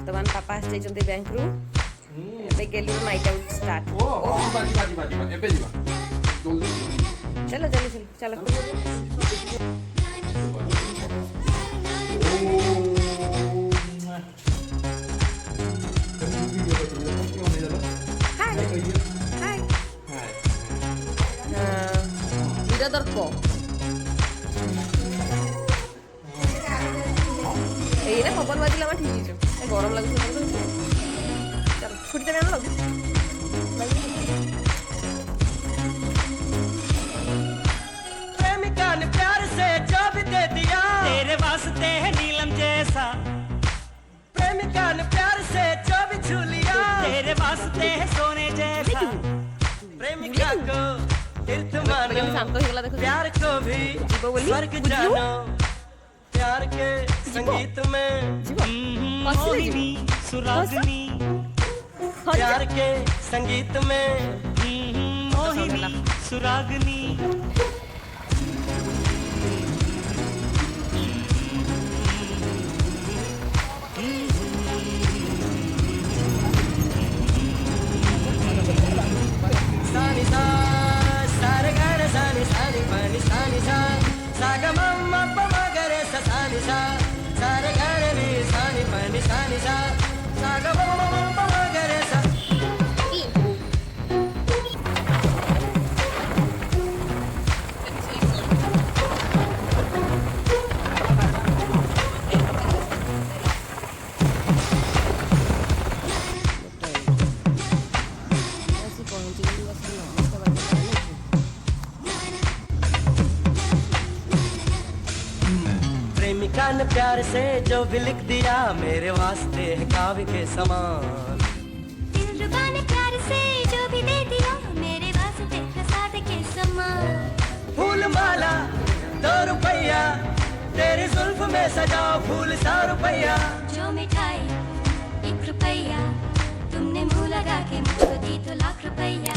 ବର୍ତ୍ତମାନ ପାପା ଆସିଯାଇଛନ୍ତି ବ୍ୟାଙ୍କରୁ। ଏବେ ଗେଲୁ ନାଇଟ୍ ଆଉଟ୍ ଷ୍ଟାର୍ଟ। ଚାଲ ଚାଲ ଚାଲ ଚାଲ। ଦର୍ପ ଏଇନା ପବନ ବାଜିଲା ଆମେ ଠିକ ହେଇଛୁ। ଗରମ ଲାଗୁଛି ଚାଲ ଛୁଟି ଦେବେ ନା प्रेमिका ने प्यार से जो भी दे दिया तेरे वास्ते है नीलम जैसा। प्रेमिका ने प्यार से जो भी छू लिया तेरे वास्ते है सोने जैसा। प्रेमिका को तीर्थ मानो, प्यार को भी स्वर्ग जानो। प्यार के संगीत में मोहिनी सुरागनी, प्यार के संगीत में मोहिनी सुरागनी। सानी सा सारे गाने सानी सानी पानी सानी सा सागा मम्मा पमा करे सा सानी सा सारे गाने नी सानी पानी सानी सा सागा मम्मा पमा करे सा। प्रेमिका ने प्यार से जो भी लिख दिया मेरे वास्ते है काव्य के समान। दिलरुबा ने प्यार से जो भी दे दिया मेरे वास्ते है सादे के समान। फूल माला 2 रुपया तेरी जुल्फ में सजाओ फूल 100 रुपया। जो मिठाई 1 रुपया तुमने मुंह लगा के मुझको दी तो लाख रुपया।